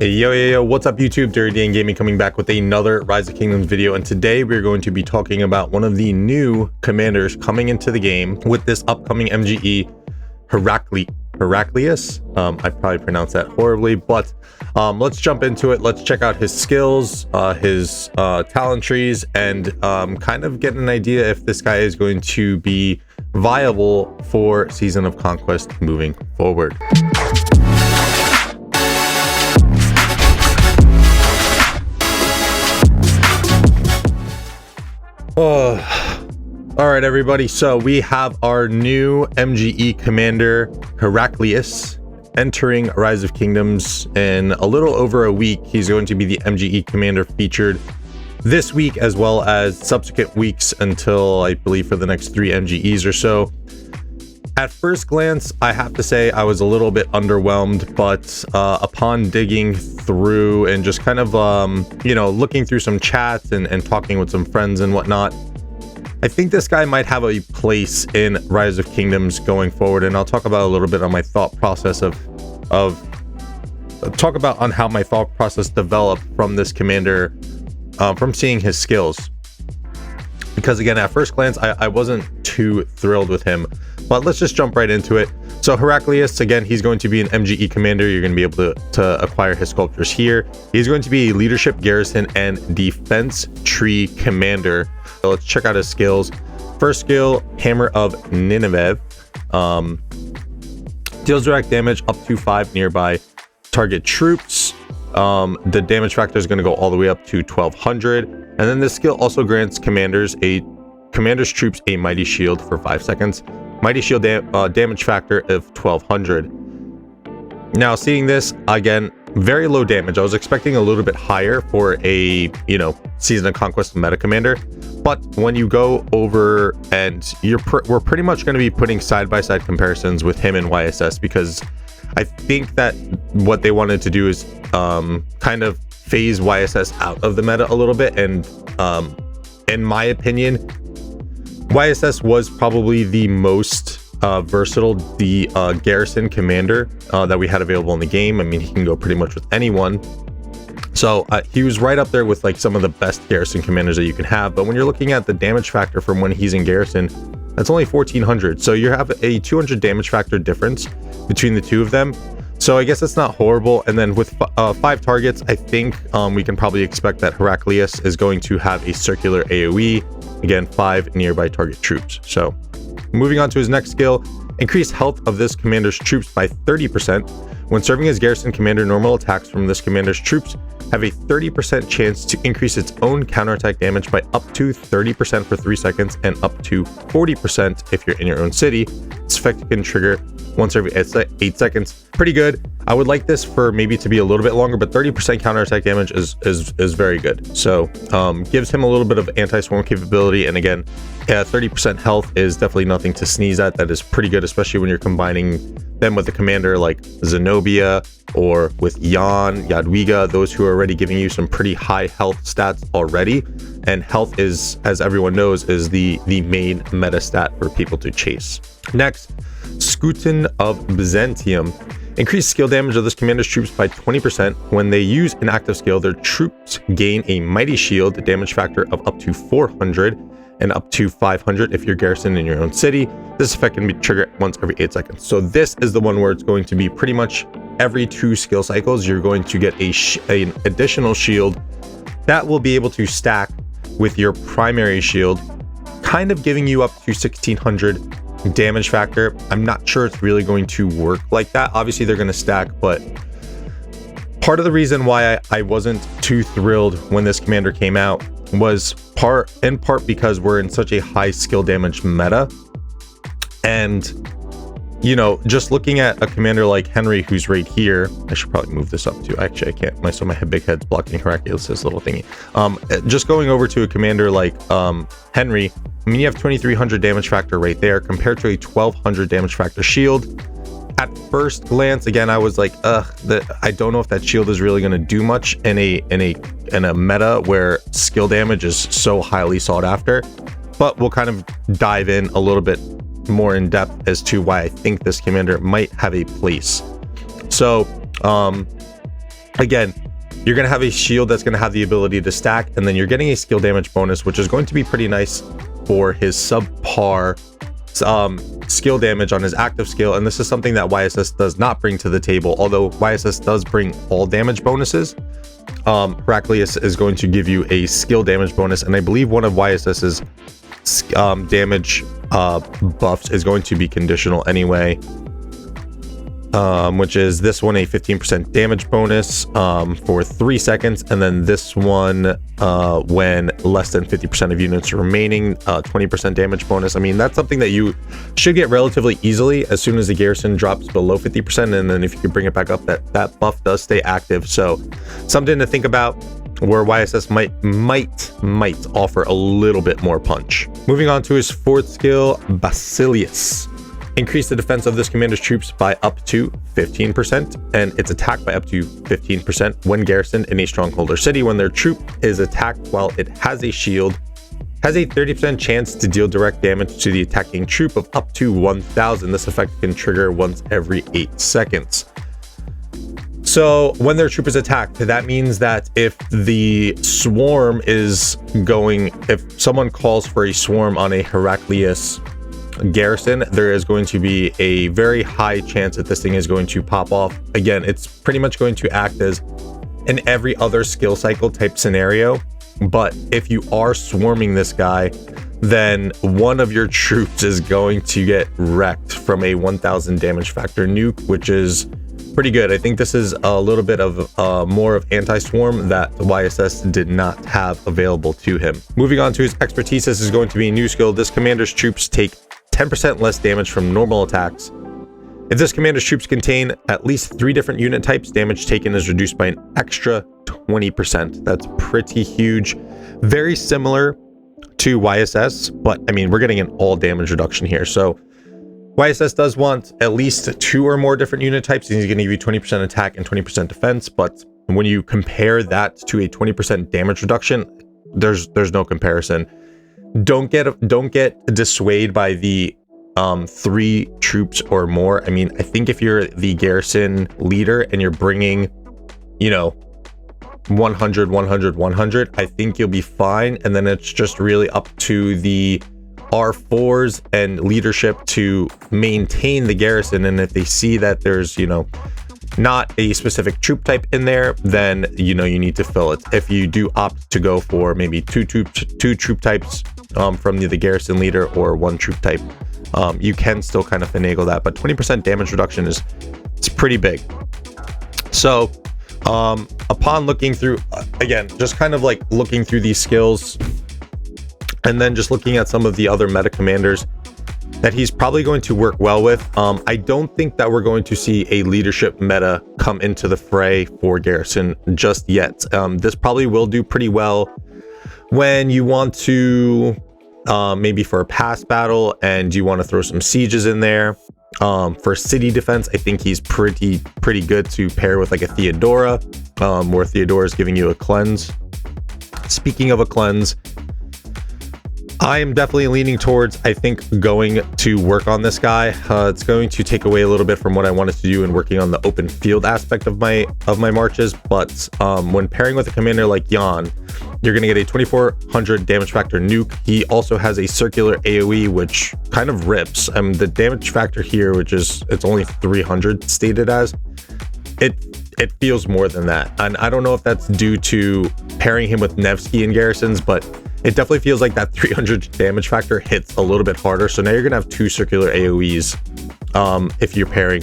Yo, what's up YouTube? Dirty Dan Gaming coming back with another Rise of Kingdoms video, and today we're going to be talking about one of the new commanders coming into the game with this upcoming MGE, Heraclius. I probably pronounced that horribly, but let's jump into it. Let's check out his skills, his talent trees, and kind of get an idea if this guy is going to be viable for Season of Conquest moving forward. All right, everybody. So we have our new MGE commander, Heraclius, entering Rise of Kingdoms in a little over a week. He's going to be the MGE commander featured this week, as well as subsequent weeks until I believe for the next 3 MGEs or so. At first glance, I have to say I was a little bit underwhelmed, but upon digging through and just kind of, looking through some chats and talking with some friends and whatnot, I think this guy might have a place in Rise of Kingdoms going forward. And I'll talk about a little bit on my thought process on how my thought process developed from this commander, from seeing his skills. Because again, at first glance, I wasn't too thrilled with him. But let's just jump right into it. So Heraclius, again, he's going to be an MGE commander. You're going to be able to acquire his sculptures here. He's going to be a leadership, garrison, and defense tree commander. So let's check out his skills. First skill, Hammer of Nineveh. Deals direct damage up to 5 nearby target troops. The damage factor is going to go all the way up to 1200. And then this skill also grants commander's troops a mighty shield for 5 seconds. Mighty shield damage factor of 1200. Now, seeing this again, very low damage. I was expecting a little bit higher for a Season of Conquest meta commander, but when you go over and we're pretty much going to be putting side-by-side comparisons with him and YSS, because I think that what they wanted to do is kind of phase YSS out of the meta a little bit, and in my opinion, YSS was probably the most versatile garrison commander that we had available in the game. I mean, he can go pretty much with anyone. So he was right up there with like some of the best garrison commanders that you can have. But when you're looking at the damage factor from when he's in garrison, that's only 1400. So you have a 200 damage factor difference between the two of them. So I guess that's not horrible. And then with 5 targets, I think we can probably expect that Heraclius is going to have a circular AoE. Again, 5 nearby target troops. So moving on to his next skill, increase health of this commander's troops by 30%. When serving as garrison commander, normal attacks from this commander's troops have a 30% chance to increase its own counterattack damage by up to 30% for 3 seconds and up to 40% if you're in your own city. This effect can trigger once every 8 seconds. Pretty good. I would like this for maybe to be a little bit longer, but 30% counterattack damage is very good. So gives him a little bit of anti-swarm capability, and again, 30% health is definitely nothing to sneeze at. That is pretty good, especially when you're combining them with a commander like Zenobia or with Jadwiga, those who are already giving you some pretty high health stats already. And health is, as everyone knows, is the main meta stat for people to chase. Next, Scutin of Byzantium. Increase skill damage of this commander's troops by 20%. When they use an active skill, their troops gain a mighty shield damage factor of up to 400 and up to 500 if you're garrisoned in your own city. This effect can be triggered once every 8 seconds. So this is the one where it's going to be pretty much every 2 skill cycles, you're going to get an additional shield that will be able to stack with your primary shield, kind of giving you up to 1600 damage factor. I'm not sure it's really going to work like that. Obviously they're going to stack, but part of the reason why I wasn't too thrilled when this commander came out was in part because we're in such a high skill damage meta. And just looking at a commander like Henry, who's right here, I should probably move this up too. Actually, I can't. My big head's blocking Heraclius' little thingy. Just going over to a commander like Henry, I mean, you have 2300 damage factor right there compared to a 1200 damage factor shield. At first glance, again, I was like, I don't know if that shield is really going to do much in a meta where skill damage is so highly sought after. But we'll kind of dive in a little bit more in depth as to why I think this commander might have a place. So Again, you're going to have a shield that's going to have the ability to stack, and then you're getting a skill damage bonus, which is going to be pretty nice for his subpar skill damage on his active skill. And this is something that YSS does not bring to the table, although YSS does bring all damage bonuses. Heraclius is going to give you a skill damage bonus, and I believe one of YSS's damage buffs is going to be conditional anyway, which is this one, a 15% damage bonus for 3 seconds, and then this one when less than 50% of units remaining, 20% damage bonus. I mean, that's something that you should get relatively easily as soon as the garrison drops below 50%, and then if you can bring it back up, that buff does stay active. So something to think about, where YSS might offer a little bit more punch. Moving on to his fourth skill, Basilius. Increase the defense of this commander's troops by up to 15% and its attack by up to 15% when garrisoned in a stronghold or city. When their troop is attacked while it has a shield, has a 30% chance to deal direct damage to the attacking troop of up to 1000. This effect can trigger once every 8 seconds. So when their troop is attacked, that means that if the swarm is going, if someone calls for a swarm on a Heraclius garrison, there is going to be a very high chance that this thing is going to pop off. Again, it's pretty much going to act as in every other skill cycle type scenario. But if you are swarming this guy, then one of your troops is going to get wrecked from a 1000 damage factor nuke, which is pretty good. I think this is a little bit of more of anti-swarm that the YSS did not have available to him. Moving on to his expertise, this is going to be a new skill. This commander's troops take 10% less damage from normal attacks. If this commander's troops contain at least 3 different unit types, damage taken is reduced by an extra 20%. That's pretty huge. Very similar to YSS, but I mean, we're getting an all damage reduction here. So YSS does want at least 2 or more different unit types, and he's going to give you 20% attack and 20% defense. But when you compare that to a 20% damage reduction, there's no comparison. Don't get dissuaded by the 3 troops or more. I mean, I think if you're the garrison leader and you're bringing, 100, 100, 100, I think you'll be fine. And then it's just really up to the R4s and leadership to maintain the garrison. And if they see that there's, not a specific troop type in there, then, you need to fill it. If you do opt to go for maybe two troop types from the garrison leader or 1 troop type, you can still kind of finagle that. But 20% damage reduction is pretty big. So upon looking through, again, just kind of like looking through these skills and then just looking at some of the other meta commanders that he's probably going to work well with, I don't think that we're going to see a leadership meta come into the fray for garrison just yet. This probably will do pretty well when you want to maybe for a pass battle and you want to throw some sieges in there. For city defense, I think he's pretty good to pair with like a Theodora, where Theodora is giving you a cleanse. Speaking of a cleanse, I am definitely leaning towards, I think, going to work on this guy. It's going to take away a little bit from what I wanted to do in working on the open field aspect of my marches. But when pairing with a commander like Jan, you're going to get a 2400 damage factor nuke. He also has a circular AoE, which kind of rips. The damage factor here, which is, it's only 300 stated as, it feels more than that. And I don't know if that's due to pairing him with Nevsky in garrisons, but it definitely feels like that 300 damage factor hits a little bit harder. So now you're going to have 2 circular AoEs if you're pairing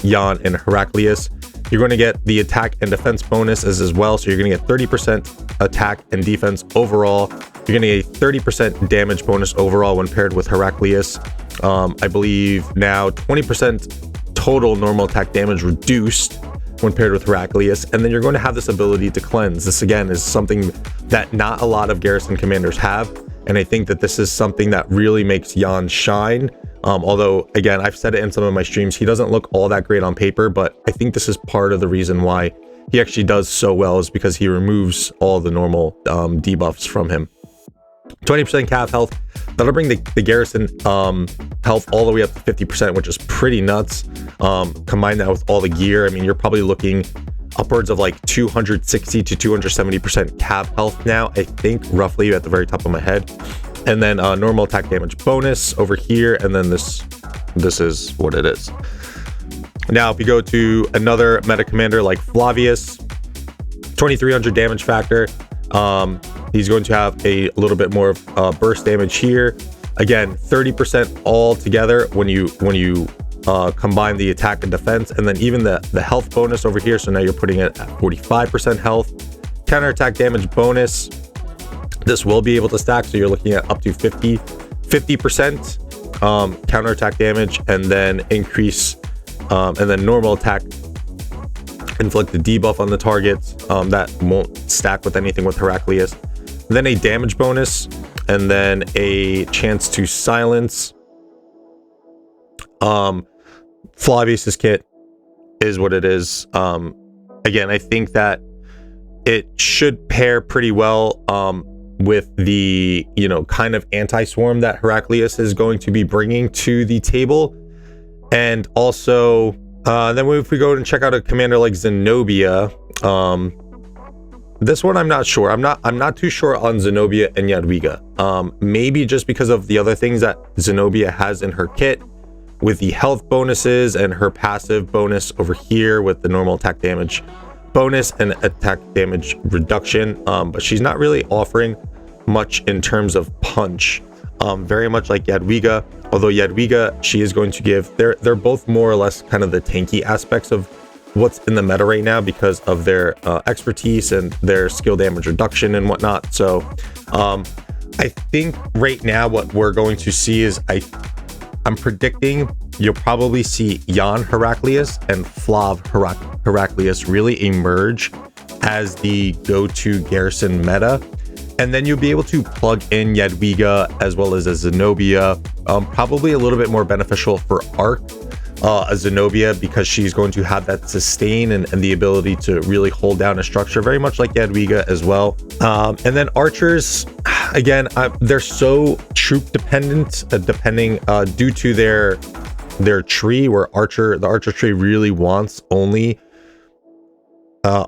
Jan and Heraclius. You're going to get the attack and defense bonuses as well. So you're going to get 30% attack and defense overall. You're going to get a 30% damage bonus overall when paired with Heraclius. I believe now 20% total normal attack damage reduced when paired with Heraclius, and then you're going to have this ability to cleanse. This again is something that not a lot of garrison commanders have, and I think that this is something that really makes Jan shine. Although again, I've said it in some of my streams, he doesn't look all that great on paper, but I think this is part of the reason why he actually does so well, is because he removes all the normal debuffs from him. 20% cav health, that'll bring the garrison health all the way up to 50%, which is pretty nuts. Combine that with all the gear, I mean, you're probably looking upwards of like 260 to 270% cav health now, I think, roughly at the very top of my head. And then normal attack damage bonus over here, and then this is what it is. Now if you go to another meta commander like Flavius, 2300 damage factor, he's going to have a little bit more of burst damage here. Again, 30% all together when you combine the attack and defense, and then even the health bonus over here. So now you're putting it at 45% health. Counterattack damage bonus, this will be able to stack, so you're looking at up to 50% counterattack damage, and then increase and then normal attack, inflict the debuff on the targets. That won't stack with anything with Heraclius. Then a damage bonus, and then a chance to silence. Flavius's kit is what it is. Again, I think that it should pair pretty well with the, you know, kind of anti-swarm that Heraclius is going to be bringing to the table. And also, then if we go and check out a commander like Zenobia, this one I'm not sure. I'm not too sure on Zenobia and Jadwiga. Maybe just because of the other things that Zenobia has in her kit, with the health bonuses and her passive bonus over here with the normal attack damage bonus and attack damage reduction. But she's not really offering much in terms of punch. Very much like Jadwiga, although Jadwiga, she is going to give, they're both more or less kind of the tanky aspects of what's in the meta right now because of their expertise and their skill damage reduction and whatnot. So I think right now what we're going to see is I'm predicting you'll probably see Jan Heraclius and Flav Heraclius really emerge as the go-to garrison meta. And then you'll be able to plug in Jadwiga as well as a Zenobia. Probably a little bit more beneficial for Arc, a Zenobia, because she's going to have that sustain and the ability to really hold down a structure, very much like Jadwiga as well. And then archers, again, they're so troop dependent, due to their tree, where the archer tree really wants only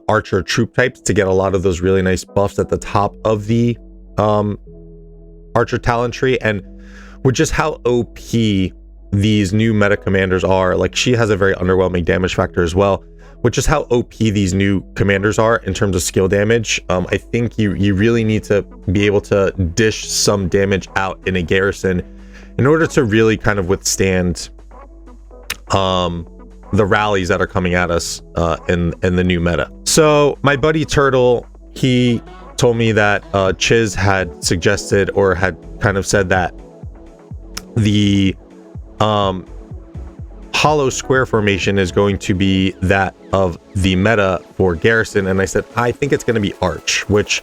archer troop types to get a lot of those really nice buffs at the top of the archer talent tree. And with just how OP these new meta commanders are, like she has a very underwhelming damage factor as well, with just how OP these new commanders are in terms of skill damage. I think you really need to be able to dish some damage out in a garrison in order to really kind of withstand the rallies that are coming at us in the new meta. So my buddy Turtle, he told me that Chiz had suggested or had kind of said that the hollow square formation is going to be that of the meta for garrison, and I said I think it's going to be arch, which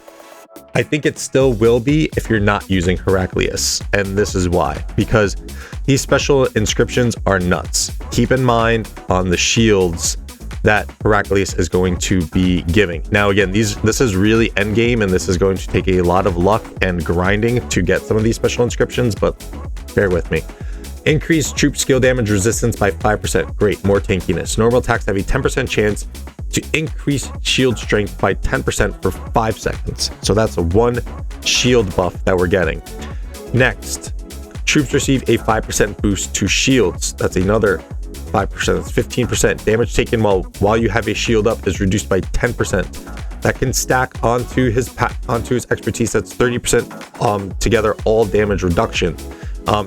I think it still will be if you're not using Heraclius. And this is why, because these special inscriptions are nuts. Keep in mind on the shields that Heraclius is going to be giving. Now again, this is really endgame, and this is going to take a lot of luck and grinding to get some of these special inscriptions, but bear with me. Increase troop skill damage resistance by 5%. Great, more tankiness. Normal attacks have a 10% chance to increase shield strength by 10% for 5 seconds. So that's a 1 shield buff that we're getting. Next, troops receive a 5% boost to shields. That's another 5%. That's 15%. Damage taken while you have a shield up is reduced by 10%. That can stack onto his expertise. That's 30% together, all damage reduction.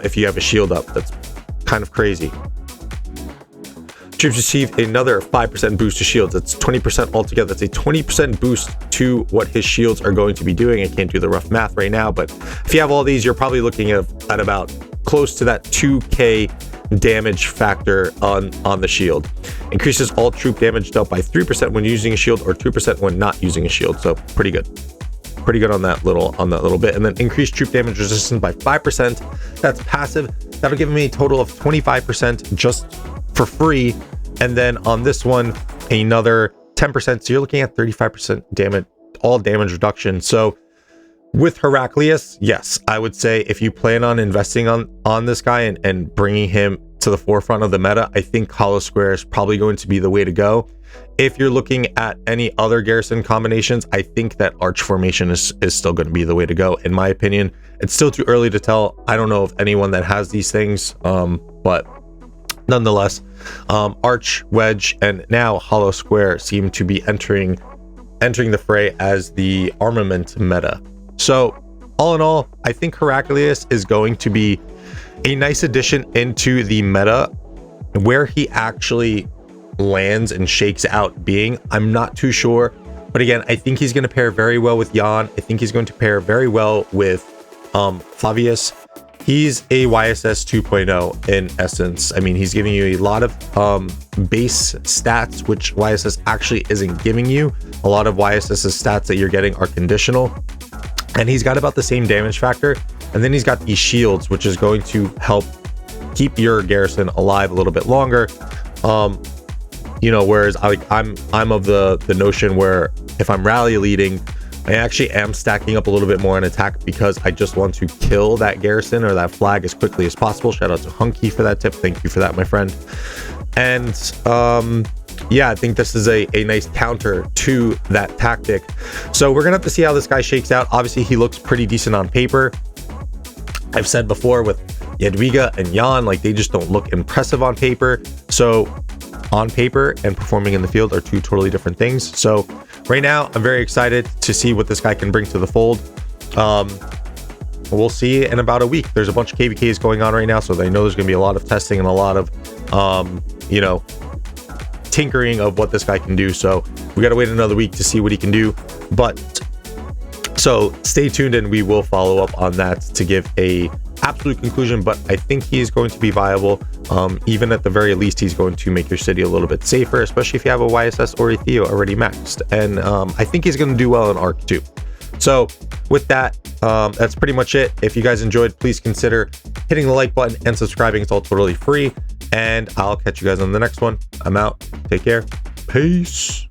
If you have a shield up, that's kind of crazy. Troops receive another 5% boost to shields. That's 20% altogether. That's a 20% boost to what his shields are going to be doing. I can't do the rough math right now, but if you have all these, you're probably looking at about close to that 2k damage factor on the shield. Increases all troop damage dealt by 3% when using a shield, or 2% when not using a shield. So pretty good on that little bit. And then increase troop damage resistance by 5%. That's passive. That'll give me a total of 25% just for free. And then on this one, another 10%. So you're looking at 35% damage, all damage reduction. So with Heraclius, yes, I would say if you plan on investing on this guy and bringing him to the forefront of the meta, I think hollow square is probably going to be the way to go. If you're looking at any other garrison combinations, I think that arch formation is still going to be the way to go, in my opinion. It's still too early to tell. I don't know of anyone that has these things, but nonetheless, arch, wedge, and now hollow square seem to be entering the fray as the armament meta. So all in all, I think Heraclius is going to be a nice addition into the meta. Where he actually lands and shakes out being, I'm not too sure, but again, I think he's going to pair very well with Jan. I think he's going to pair very well with Flavius. He's a YSS 2.0 in essence. I mean, he's giving you a lot of base stats, which YSS actually isn't giving you. A lot of YSS's stats that you're getting are conditional, and he's got about the same damage factor. And then he's got these shields, which is going to help keep your garrison alive a little bit longer. You know, whereas I'm of the notion where if I'm rally leading, I actually am stacking up a little bit more on attack because I just want to kill that garrison or that flag as quickly as possible. Shout out to Hunky for that tip. Thank you for that, my friend. And yeah, I think this is a nice counter to that tactic. So we're gonna have to see how this guy shakes out. Obviously, he looks pretty decent on paper. I've said before with Jadwiga and Jan, like they just don't look impressive on paper. So on paper and performing in the field are two totally different things. So right now, I'm very excited to see what this guy can bring to the fold. We'll see in about a week. There's a bunch of KVKs going on right now, so they know there's going to be a lot of testing and a lot of, you know, tinkering of what this guy can do. So we got to wait another week to see what he can do. But so stay tuned and we will follow up on that to give a absolute conclusion, but I think he is going to be viable. Even at the very least, he's going to make your city a little bit safer, especially if you have a YSS or a Theo already maxed. And I think he's going to do well in Arc too. So with that, that's pretty much it. If you guys enjoyed, please consider hitting the like button and subscribing. It's all totally free. And I'll catch you guys on the next one. I'm out. Take care. Peace.